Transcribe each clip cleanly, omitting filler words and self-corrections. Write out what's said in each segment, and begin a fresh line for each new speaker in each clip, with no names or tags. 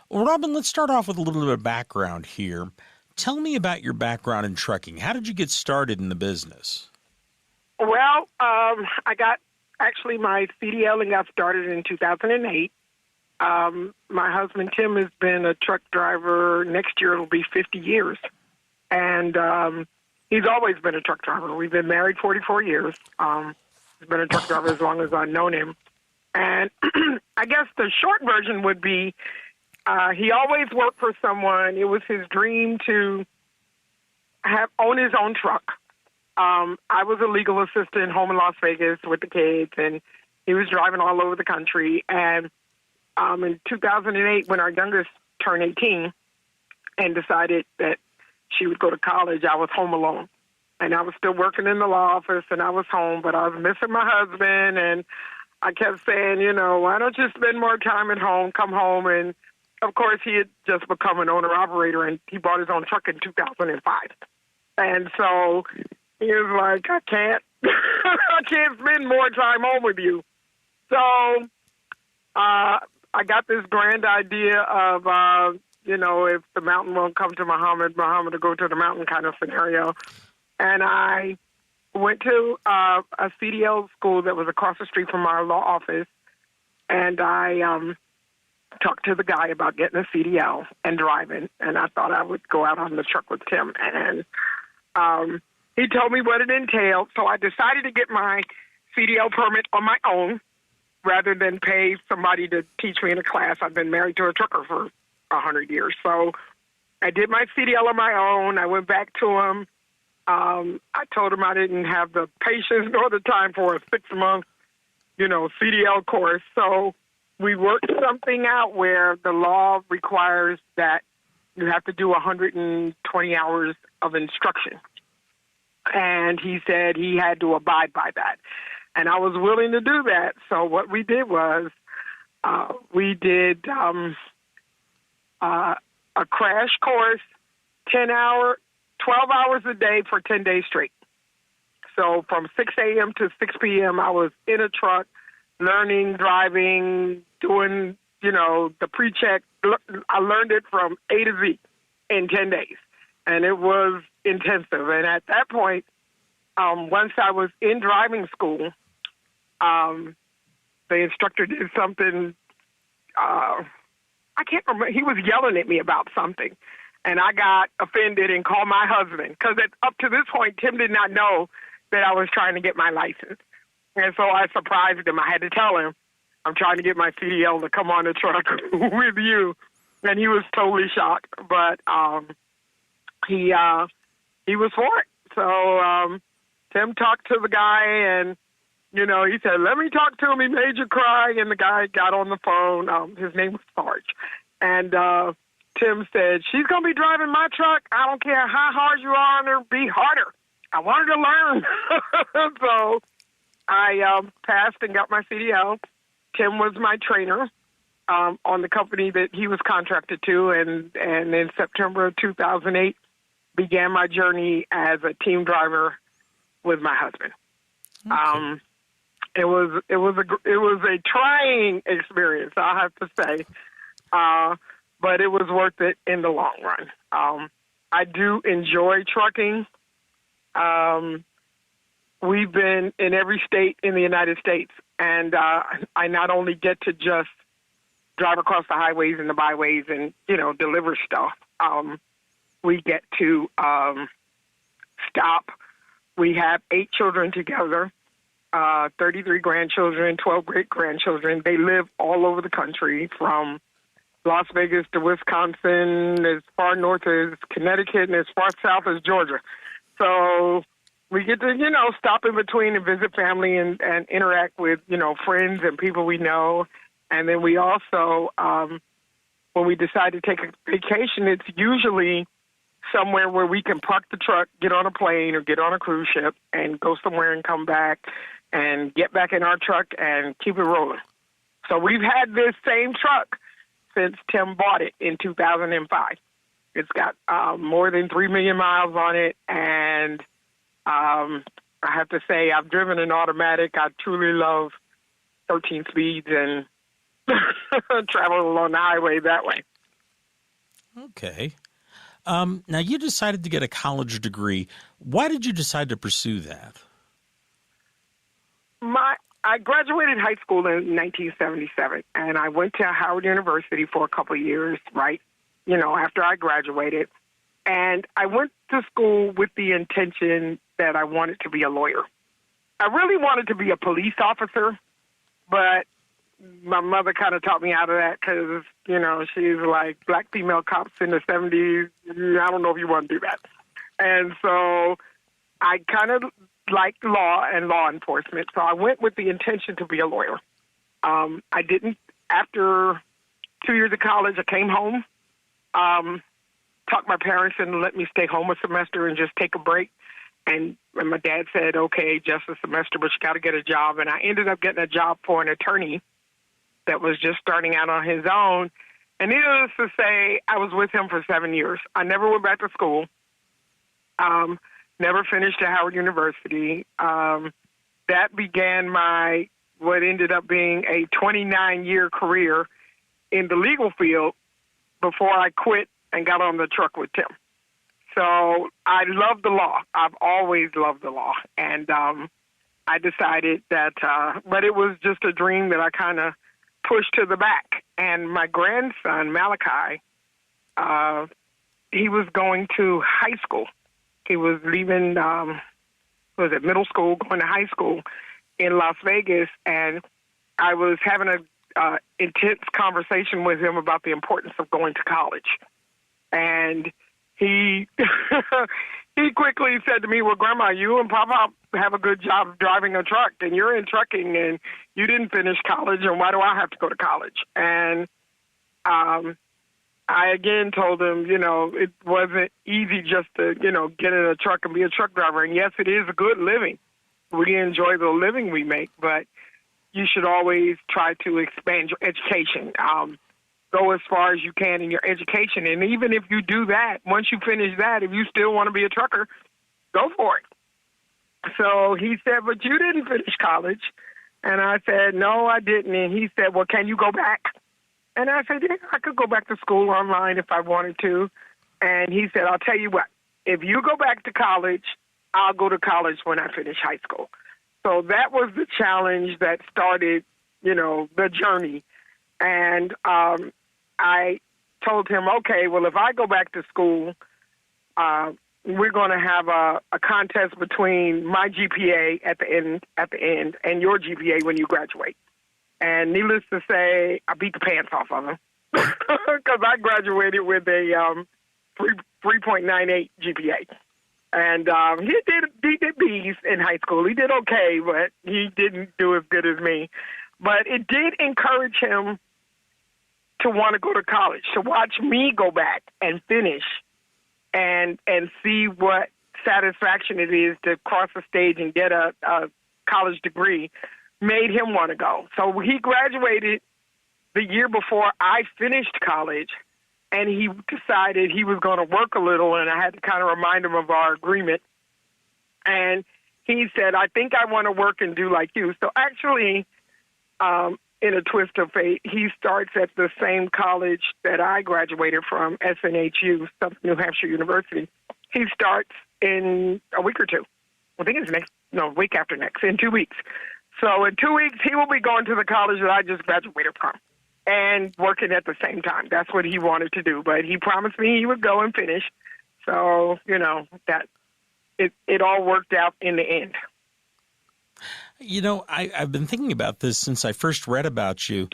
Well, Robyn, let's start off with a little bit of background here. Tell me about your background in trucking. How did you get started in the business?
Well, I got actually my CDL and got started in 2008. My husband, Tim, has been a truck driver. Next year it'll be 50 years. And he's always been a truck driver. We've been married 44 years. He's been a truck driver as long as I've known him. And I guess the short version would be he always worked for someone. It was his dream to own his own truck. I was a legal assistant home in Las Vegas with the kids, and he was driving all over the country. And in 2008, when our youngest turned 18 and decided that she would go to college, I was home alone. And I was still working in the law office, and I was home, but I was missing my husband. And I kept saying, why don't you spend more time at home, come home. And, of course, he had just become an owner-operator, and he bought his own truck in 2005. And so he was like, I can't spend more time home with you. So I got this grand idea of, if the mountain won't come to Muhammad will go to the mountain kind of scenario. And I went to a CDL school that was across the street from our law office, and I talked to the guy about getting a CDL and driving, and I thought I would go out on the truck with Tim. And he told me what it entailed, so I decided to get my CDL permit on my own rather than pay somebody to teach me in a class. I've been married to a trucker for 100 years. So I did my CDL on my own. I went back to him. I told him I didn't have the patience nor the time for a 6-month, CDL course. So we worked something out where the law requires that you have to do 120 hours of instruction. And he said he had to abide by that. And I was willing to do that. So what we did was we did a crash course, 12 hours a day for 10 days straight. So from 6 a.m. to 6 p.m., I was in a truck, learning, driving, doing, the pre-check. I learned it from A to Z in 10 days. And it was intensive. And at that point, once I was in driving school, the instructor did something, I can't remember. He was yelling at me about something. And I got offended and called my husband. Because up to this point, Tim did not know that I was trying to get my license. And so I surprised him. I had to tell him, I'm trying to get my CDL to come on the truck with you. And he was totally shocked. But he was for it. So Tim talked to the guy, and, he said, let me talk to him. He made you cry. And the guy got on the phone. His name was Sarge. And Tim said, she's going to be driving my truck. I don't care how hard you are on her, be harder. I wanted to learn. So I passed and got my CDL. Tim was my trainer on the company that he was contracted to. And in September of 2008, began my journey as a team driver with my husband. Okay. It was a trying experience, I have to say, but it was worth it in the long run. I do enjoy trucking. We've been in every state in the United States, and I not only get to just drive across the highways and the byways and deliver stuff. We get to stop. We have 8 children together, 33 grandchildren, 12 great-grandchildren. They live all over the country, from Las Vegas to Wisconsin, as far north as Connecticut, and as far south as Georgia. So we get to, stop in between and visit family and interact with, friends and people we know. And then we also, when we decide to take a vacation, it's usually somewhere where we can park the truck, get on a plane or get on a cruise ship and go somewhere and come back and get back in our truck and keep it rolling. So we've had this same truck since Tim bought it in 2005. It's got more than 3 million miles on it, and I have to say I've driven an automatic. I truly love 13 speeds and travel along the highway that way.
Okay. Now, you decided to get a college degree. Why did you decide to pursue that?
I graduated high school in 1977, and I went to Howard University for a couple of years, right? After I graduated. And I went to school with the intention that I wanted to be a lawyer. I really wanted to be a police officer, but my mother kind of talked me out of that because, she's like, black female cops in the 70s, I don't know if you want to do that. And so I kind of liked law and law enforcement, so I went with the intention to be a lawyer. I didn't. After 2 years of college, I came home, talked my parents into let me stay home a semester and just take a break. And my dad said, okay, just a semester, but you got to get a job. And I ended up getting a job for an attorney that was just starting out on his own. And needless to say, I was with him for 7 years. I never went back to school, never finished at Howard University. That began what ended up being a 29-year career in the legal field before I quit and got on the truck with Tim. So I love the law. I've always loved the law. And I decided that, but it was just a dream that I kind of pushed to the back. And my grandson, Malachi, he was going to high school. He was leaving, middle school, going to high school in Las Vegas. And I was having a intense conversation with him about the importance of going to college. And he he quickly said to me, well, Grandma, you and Papa have a good job driving a truck, and you're in trucking, and you didn't finish college, and why do I have to go to college? And I again told him, it wasn't easy just to, get in a truck and be a truck driver. And yes, it is a good living. We enjoy the living we make, but you should always try to expand your education. Go as far as you can in your education. And even if you do that, once you finish that, if you still want to be a trucker, go for it. So he said, but you didn't finish college. And I said, no, I didn't. And he said, well, can you go back? And I said, yeah, I could go back to school online if I wanted to. And he said, I'll tell you what, if you go back to college, I'll go to college when I finish high school. So that was the challenge that started, the journey. And I told him, okay, well, if I go back to school, we're going to have a contest between my GPA at the end and your GPA when you graduate. And needless to say, I beat the pants off of him because I graduated with a 3.98 GPA. And he did B's in high school. He did okay, but he didn't do as good as me. But it did encourage him to want to go to college, to watch me go back and finish and see what satisfaction it is to cross the stage and get a college degree made him want to go. So he graduated the year before I finished college, and he decided he was going to work a little, and I had to kind of remind him of our agreement. And he said, I think I want to work and do like you. So actually, in a twist of fate, he starts at the same college that I graduated from, SNHU, Southern New Hampshire University. He starts in a week or two. I think it's week after next, in 2 weeks. So in 2 weeks, he will be going to the college that I just graduated from and working at the same time. That's what he wanted to do. But he promised me he would go and finish. So, that it all worked out in the end.
I've been thinking about this since I first read about you.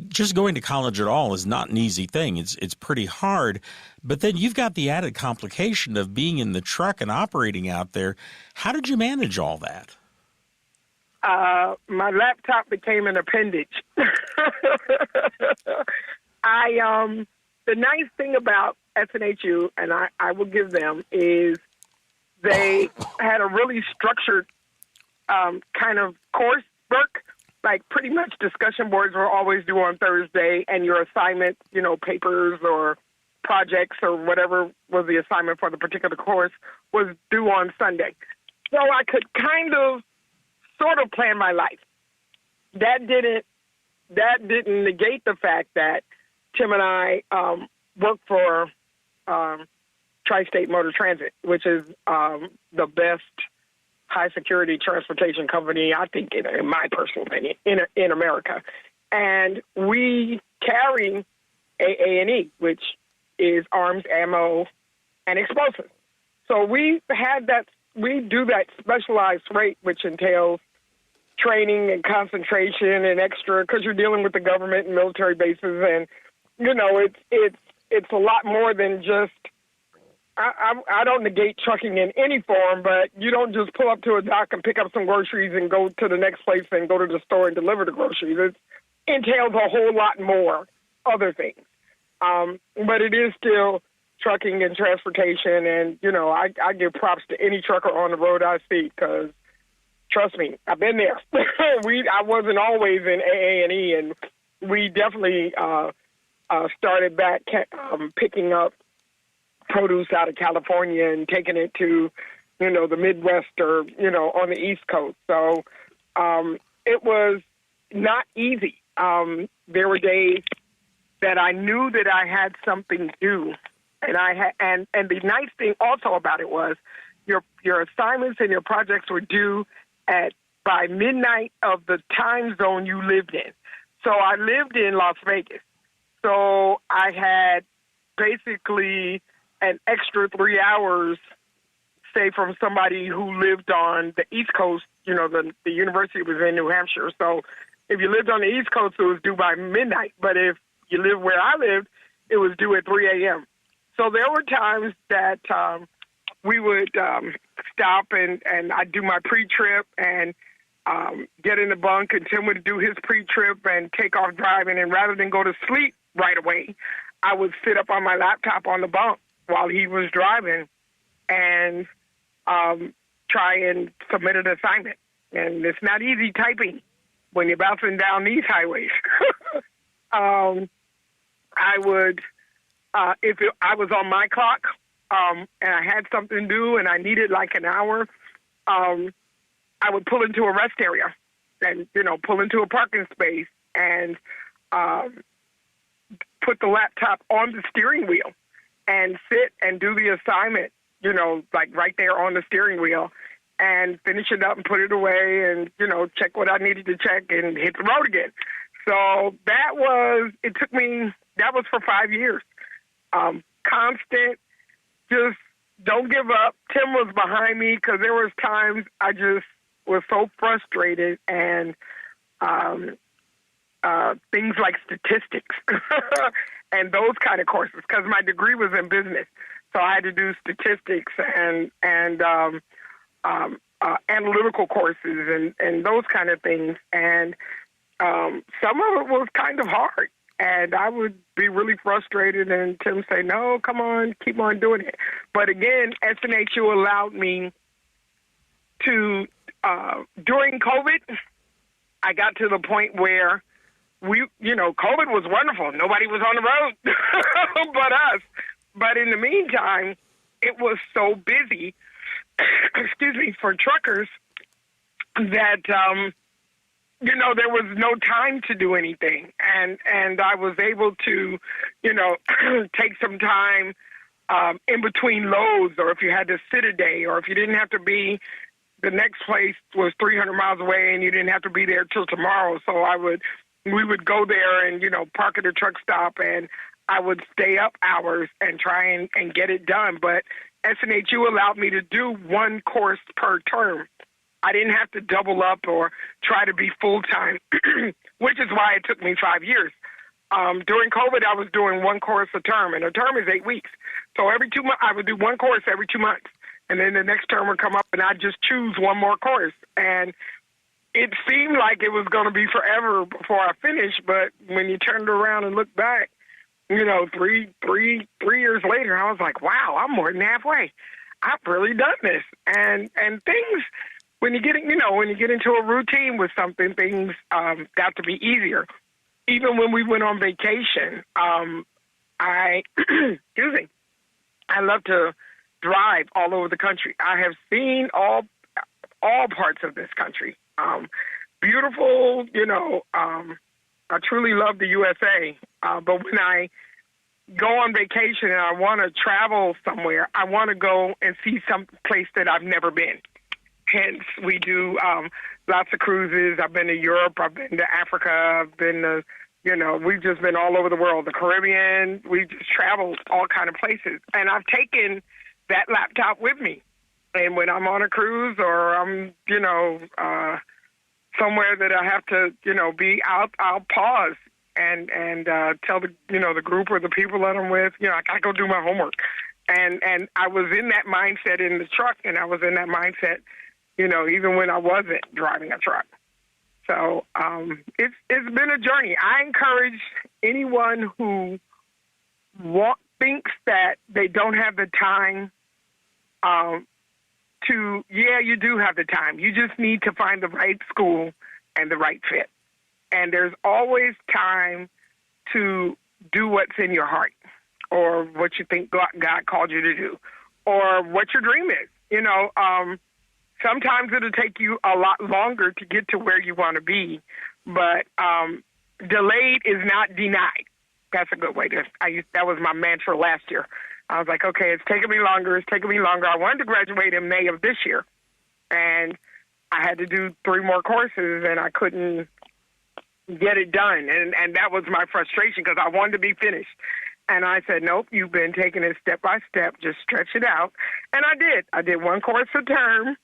Just going to college at all is not an easy thing. It's pretty hard. But then you've got the added complication of being in the truck and operating out there. How did you manage all that?
My laptop became an appendage. The nice thing about SNHU, and I will give them, is they had a really structured kind of course work. Like pretty much discussion boards were always due on Thursday, and your assignments, papers or projects or whatever was the assignment for the particular course was due on Sunday. So I could kind of sort of plan my life. That didn't negate the fact that Tim and I work for Tri-State Motor Transit, which is the best high-security transportation company, I think, in my personal opinion, in America. And we carry AA&E, which is arms, ammo, and explosives. So we do that specialized rate, which entails training and concentration and extra, because you're dealing with the government and military bases, and it's a lot more than just. I don't negate trucking in any form, but you don't just pull up to a dock and pick up some groceries and go to the next place and go to the store and deliver the groceries. It entails a whole lot more other things. But it is still trucking and transportation, and, I give props to any trucker on the road I see, because, trust me, I've been there. I wasn't always in AA&E, and we definitely started back picking up produce out of California and taking it to, the Midwest or, on the East Coast. So it was not easy. There were days that I knew that I had something due, and and the nice thing also about it was your assignments and your projects were due by midnight of the time zone you lived in. So I lived in Las Vegas. So I had basically an extra 3 hours, say, from somebody who lived on the East Coast. The university was in New Hampshire. So if you lived on the East Coast, it was due by midnight. But if you lived where I lived, it was due at 3 a.m. So there were times that we would stop and I'd do my pre-trip and get in the bunk, and Tim would do his pre-trip and take off driving. And rather than go to sleep right away, I would sit up on my laptop on the bunk while he was driving and try and submit an assignment. And it's not easy typing when you're bouncing down these highways. I would, I was on my clock and I had something due and I needed like an hour, I would pull into a rest area and, pull into a parking space and put the laptop on the steering wheel and sit and do the assignment, like right there on the steering wheel, and finish it up and put it away and, check what I needed to check and hit the road again. So that was for 5 years. Constant, just don't give up. Tim was behind me because there was times I just was so frustrated, and things like statistics and those kind of courses, because my degree was in business. So I had to do statistics and analytical courses and those kind of things. And some of it was kind of hard. And I would be really frustrated, and Tim say, no, come on, keep on doing it. But again, SNHU allowed me to, during COVID, I got to the point where COVID was wonderful. Nobody was on the road but us. But in the meantime, it was so busy, for truckers that, there was no time to do anything. And I was able to, take some time in between loads, or if you had to sit a day, or if you didn't have to be, the next place was 300 miles away and you didn't have to be there till tomorrow. So we would go there and, park at a truck stop, and I would stay up hours and try and get it done. But SNHU allowed me to do one course per term. I didn't have to double up or try to be full-time, which is why it took me 5 years. During COVID, I was doing one course a term, and a term is 8 weeks. So every 2 months, I would do one course every 2 months. And then the next term would come up, and I'd just choose one more course. And it seemed like it was going to be forever before I finished, but when you turned around and looked back, 3 years later, I was like, wow, I'm more than halfway. I've really done this. And things, when you get into a routine with something, things got to be easier. Even when we went on vacation, I love to drive all over the country. I have seen all parts of this country. Beautiful, I truly love the USA. But when I go on vacation and I want to travel somewhere, I want to go and see some place that I've never been. Hence, we do lots of cruises. I've been to Europe. I've been to Africa. I've been to, we've just been all over the world. The Caribbean. We've just traveled all kind of places. And I've taken that laptop with me. And when I'm on a cruise or I'm, somewhere that I have to, be out, I'll pause and tell the group or the people that I'm with, I got to go do my homework. And I was in that mindset in the truck, and I was in that mindset, even when I wasn't driving a truck. So it's been a journey. I encourage anyone who thinks that they don't have the time you do have the time. You just need to find the right school and the right fit. And there's always time to do what's in your heart or what you think God called you to do or what your dream is. Sometimes it'll take you a lot longer to get to where you want to be, but delayed is not denied. That's a good way that was my mantra last year. I was like, okay, it's taking me longer. I wanted to graduate in May of this year, and I had to do 3 more courses, and I couldn't get it done. And that was my frustration because I wanted to be finished. And I said, nope, you've been taking it step by step. Just stretch it out. And I did. I did 1 course a term,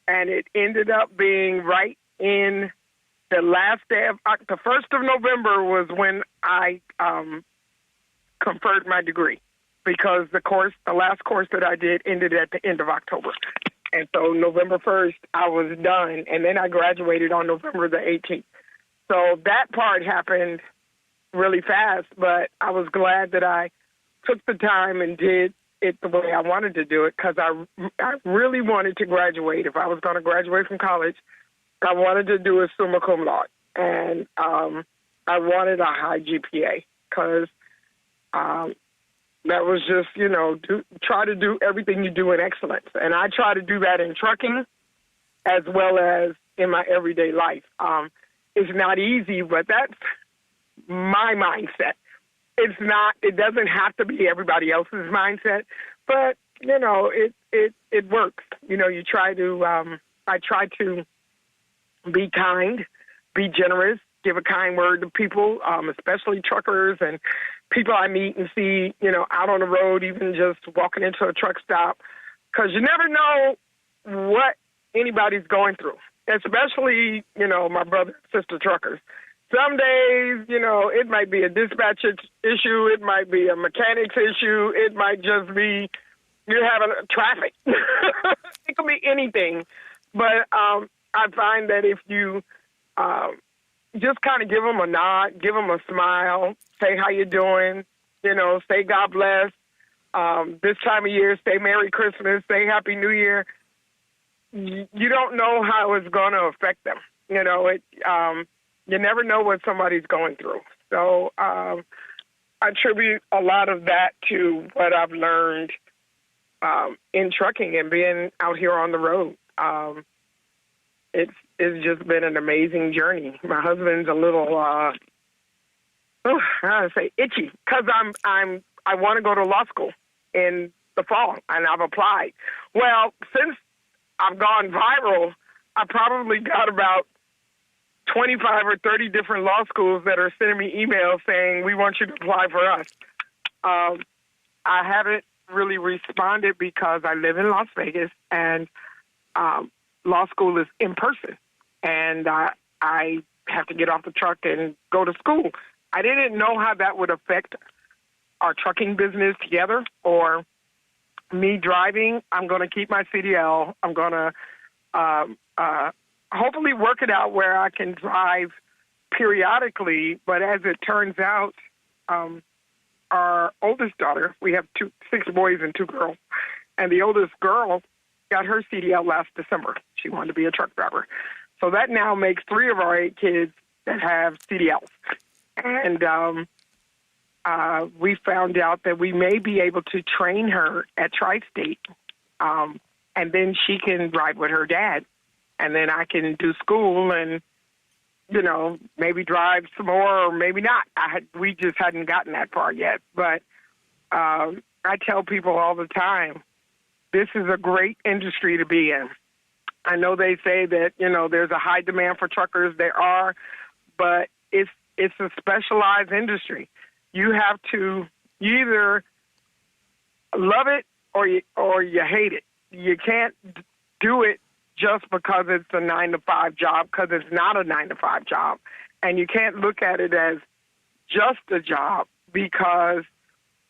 and it ended up being right in the last day of the 1st of November was when I conferred my degree because the last course that I did ended at the end of October. And so November 1st, I was done, and then I graduated on November the 18th. So that part happened really fast, but I was glad that I took the time and did it the way I wanted to do it because I really wanted to graduate. If I was going to graduate from college, I wanted to do a summa cum laude, and I wanted a high GPA because that was just, try to do everything you do in excellence. And I try to do that in trucking as well as in my everyday life. It's not easy, but that's my mindset. It doesn't have to be everybody else's mindset, but, it works. You try to, I try to be kind, be generous, give a kind word to people, especially truckers and people I meet and see, out on the road, even just walking into a truck stop, because you never know what anybody's going through, especially, my brother and sister truckers. Some days, it might be a dispatch issue. It might be a mechanic's issue. It might just be you're having traffic. It could be anything. But I find that if you just kind of give them a nod, give them a smile, say how you doing, say God bless. This time of year, say Merry Christmas, say Happy New Year. You don't know how it's going to affect them. You never know what somebody's going through. So I attribute a lot of that to what I've learned in trucking and being out here on the road. It's just been an amazing journey. My husband's a little, itchy because I want to go to law school in the fall, and I've applied. Well, since I've gone viral, I probably got about 25 or 30 different law schools that are sending me emails saying, we want you to apply for us. I haven't really responded because I live in Las Vegas and law school is in person. And I have to get off the truck and go to school. I didn't know how that would affect our trucking business together or me driving. I'm going to keep my CDL. I'm going to hopefully work it out where I can drive periodically. But as it turns out, our oldest daughter, we have 6 boys and 2 girls, and the oldest girl got her CDL last December. She wanted to be a truck driver. So that now makes 3 of our 8 kids that have CDLs. And we found out that we may be able to train her at Tri-State, and then she can ride with her dad. And then I can do school and, maybe drive some more or maybe not. We just hadn't gotten that far yet. But I tell people all the time, this is a great industry to be in. I know they say that, there's a high demand for truckers. There are, but it's a specialized industry. You have to either love it or you hate it. You can't do it just because it's a 9-to-5 job, because it's not a 9-to-5 job. And you can't look at it as just a job, because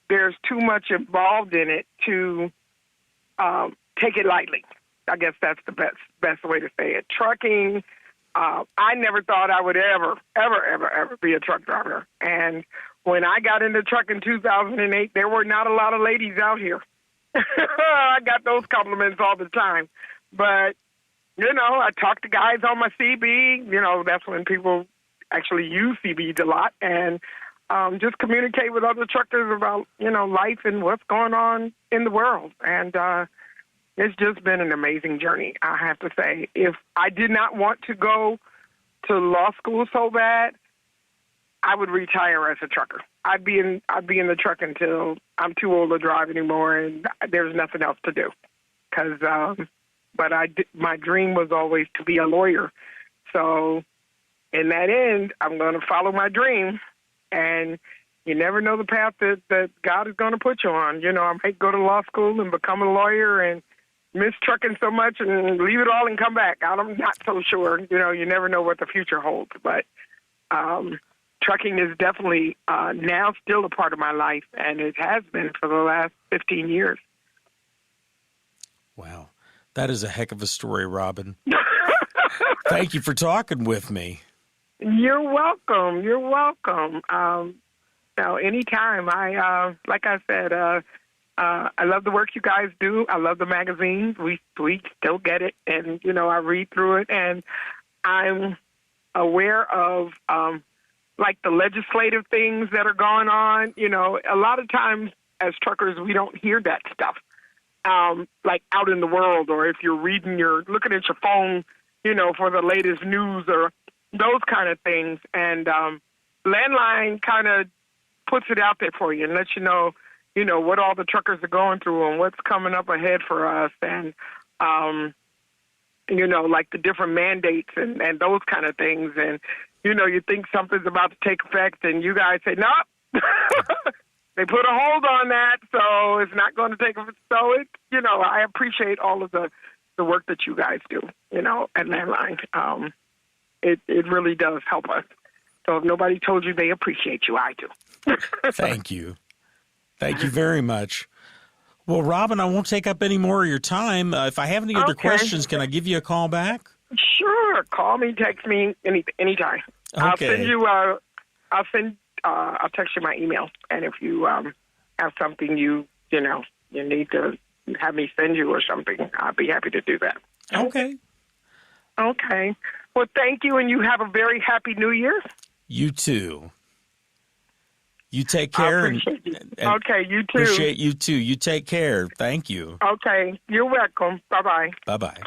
there's too much involved in it to take it lightly. I guess that's the best way to say it. Trucking, I never thought I would ever be a truck driver. And when I got into trucking in 2008, there were not a lot of ladies out here. I got those compliments all the time. But, I talk to guys on my CB. That's when people actually use CBs a lot. And just communicate with other truckers about, life and what's going on in the world. And it's just been an amazing journey, I have to say. If I did not want to go to law school so bad, I would retire as a trucker. I'd be in the truck until I'm too old to drive anymore, and there's nothing else to do. But my dream was always to be a lawyer. So in that end, I'm going to follow my dream. And you never know the path that God is going to put you on. I might go to law school and become a lawyer and miss trucking so much and leave it all and come back. I'm not so sure. You never know what the future holds. But trucking is definitely now still a part of my life, and it has been for the last 15 years.
Wow. That is a heck of a story, Robyn. Thank you for talking with me.
You're welcome. You're welcome. Anytime. Like I said, I love the work you guys do. I love the magazines. We still get it, and I read through it, and I'm aware of like the legislative things that are going on. A lot of times as truckers, we don't hear that stuff, like out in the world, or if you're looking at your phone, for the latest news or those kind of things. And Landline kind of puts it out there for you and lets you know, what all the truckers are going through and what's coming up ahead for us. And, like the different mandates and those kind of things. And, you think something's about to take effect and you guys say, nope, they put a hold on that. So it's not going to take effect. So I appreciate all of the work that you guys do, at Landline. It really does help us. So if nobody told you they appreciate you, I do.
Thank you. Thank you very much. Well, Robyn, I won't take up any more of your time. If I have any other questions, can I give you a call back?
Sure. Call me, text me anytime.
Okay.
I'll text you my email. And if you have something you need to have me send you or something, I'll be happy to do that.
Okay.
Okay. Well, thank you, and you have a very happy New Year. You
too. You take care.
And okay, you too.
Appreciate you too. You take care. Thank you.
Okay. You're welcome. Bye-bye.
Bye-bye.